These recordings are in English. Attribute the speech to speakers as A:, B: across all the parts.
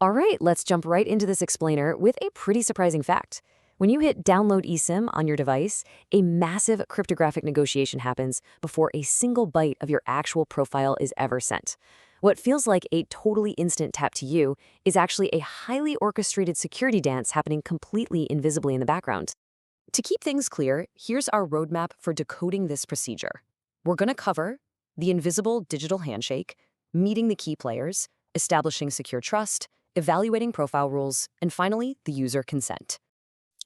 A: All right, let's jump right into this explainer with a pretty surprising fact. When you hit download eSIM on your device, a massive cryptographic negotiation happens before a single byte of your actual profile is ever sent. What feels like a totally instant tap to you is actually a highly orchestrated security dance happening completely invisibly in the background. To keep things clear, here's our roadmap for decoding this procedure. We're going to cover the invisible digital handshake, meeting the key players, establishing secure trust, evaluating profile rules, and finally, the user consent.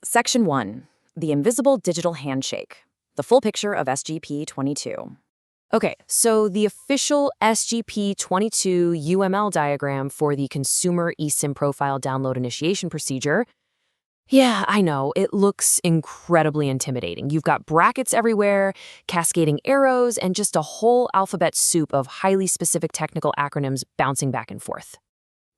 A: Section 1. The invisible digital handshake. The full picture of SGP.22. Okay, so the official SGP.22 UML diagram for the consumer eSIM profile download initiation procedure. Yeah, I know, it looks incredibly intimidating. You've got brackets everywhere, cascading arrows, and just a whole alphabet soup of highly specific technical acronyms bouncing back and forth.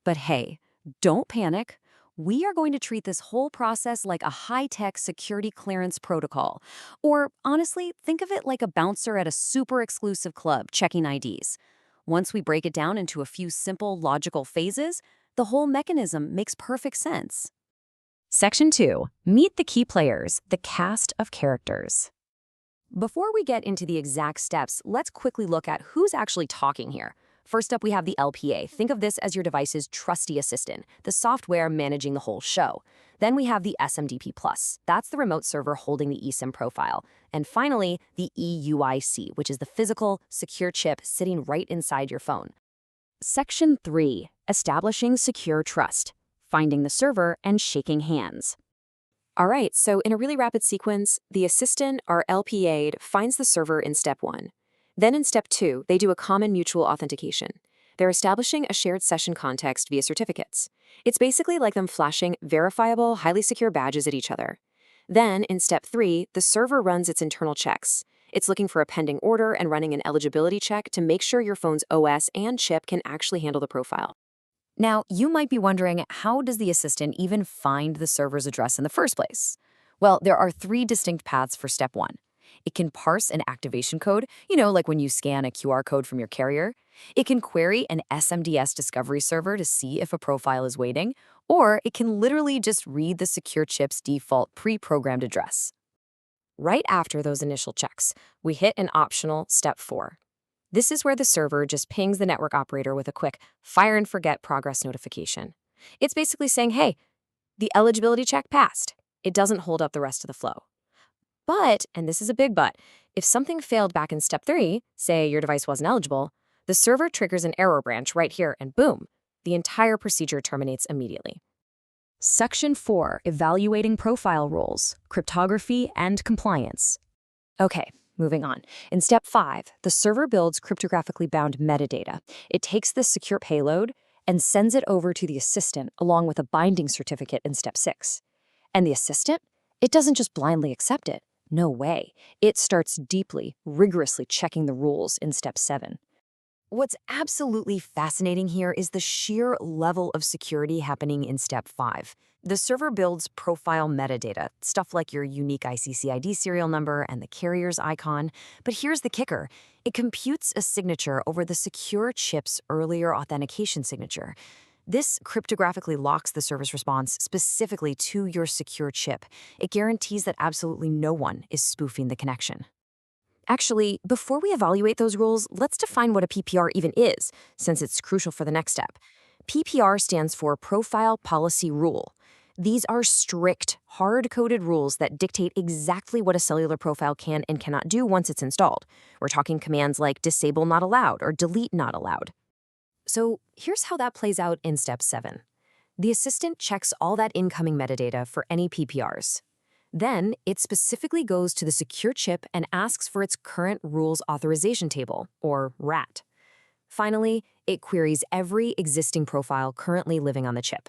A: But hey, don't panic. We are going to treat this whole process like a high-tech security clearance protocol. Or honestly, think of it like a bouncer at a super exclusive club checking IDs. Once we break it down into a few simple logical phases, the whole mechanism makes perfect sense. Section 2. Meet the key players, the cast of characters. Before we get into the exact steps, let's quickly look at who's actually talking here. First up, we have the LPA. Think of this as your device's trusty assistant, the software managing the whole show. Then we have the SMDP+. That's the remote server holding the eSIM profile. And finally, the EUIC, which is the physical, secure chip sitting right inside your phone. Section 3. Establishing secure trust. Finding the server and shaking hands. All right, so in a really rapid sequence, the assistant, or LPA, finds the server in step 1. Then in step 2, they do a common mutual authentication. They're establishing a shared session context via certificates. It's basically like them flashing verifiable, highly secure badges at each other. Then, in step 3, the server runs its internal checks. It's looking for a pending order and running an eligibility check to make sure your phone's OS and chip can actually handle the profile. Now, you might be wondering, how does the assistant even find the server's address in the first place? Well, there are 3 distinct paths for step 1. It can parse an activation code, like when you scan a QR code from your carrier. It can query an SMDS discovery server to see if a profile is waiting, or it can literally just read the secure chip's default pre-programmed address. Right after those initial checks, we hit an optional step 4. This is where the server just pings the network operator with a quick fire and forget progress notification. It's basically saying, hey, the eligibility check passed. It doesn't hold up the rest of the flow. But, and this is a big but, if something failed back in step 3, say your device wasn't eligible, the server triggers an error branch right here and boom, the entire procedure terminates immediately. Section 4. Evaluating profile rules, cryptography, and compliance. Okay, moving on. In step 5, the server builds cryptographically bound metadata. It takes this secure payload and sends it over to the assistant along with a binding certificate in step 6. And the assistant? It doesn't just blindly accept it. No way. It starts deeply, rigorously checking the rules in step 7. What's absolutely fascinating here is the sheer level of security happening in step 5. The server builds profile metadata, stuff like your unique ICCID serial number and the carrier's icon. But here's the kicker. It computes a signature over the secure chip's earlier authentication signature. This cryptographically locks the server's response specifically to your secure chip. It guarantees that absolutely no one is spoofing the connection. Actually, before we evaluate those rules, let's define what a PPR even is, since it's crucial for the next step. PPR stands for Profile Policy Rule. These are strict, hard-coded rules that dictate exactly what a cellular profile can and cannot do once it's installed. We're talking commands like disable not allowed or delete not allowed. So here's how that plays out in step 7. The assistant checks all that incoming metadata for any PPRs. Then it specifically goes to the secure chip and asks for its current rules authorization table, or RAT. Finally, it queries every existing profile currently living on the chip.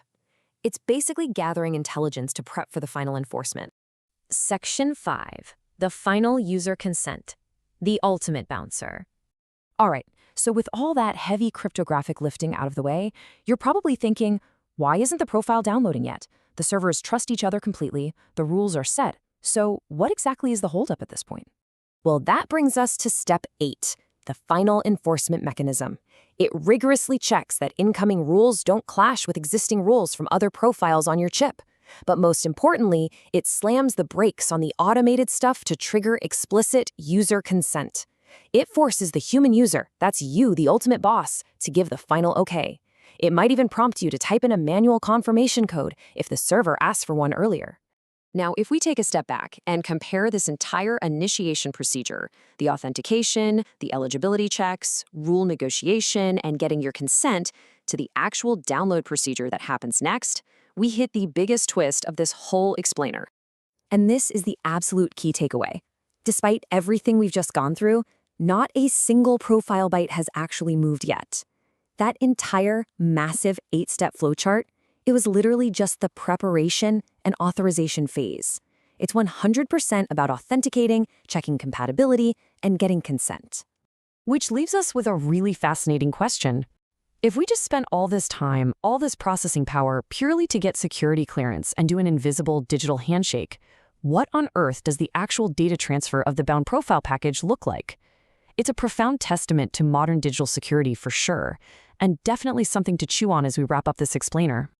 A: It's basically gathering intelligence to prep for the final enforcement. Section 5. The final user consent. The ultimate bouncer. All right, so with all that heavy cryptographic lifting out of the way, you're probably thinking, why isn't the profile downloading yet? The servers trust each other completely, the rules are set. So what exactly is the holdup at this point? Well, that brings us to step 8, the final enforcement mechanism. It rigorously checks that incoming rules don't clash with existing rules from other profiles on your chip. But most importantly, it slams the brakes on the automated stuff to trigger explicit user consent. It forces the human user, that's you, the ultimate boss, to give the final okay. It might even prompt you to type in a manual confirmation code if the server asks for one earlier. Now, if we take a step back and compare this entire initiation procedure, the authentication, the eligibility checks, rule negotiation, and getting your consent, to the actual download procedure that happens next, we hit the biggest twist of this whole explainer. And this is the absolute key takeaway. Despite everything we've just gone through, not a single profile byte has actually moved yet. That entire massive 8-step flowchart, it was literally just the preparation and authorization phase. It's 100% about authenticating, checking compatibility, and getting consent. Which leaves us with a really fascinating question. If we just spent all this time, all this processing power purely to get security clearance and do an invisible digital handshake, what on earth does the actual data transfer of the bound profile package look like? It's a profound testament to modern digital security for sure, and definitely something to chew on as we wrap up this explainer.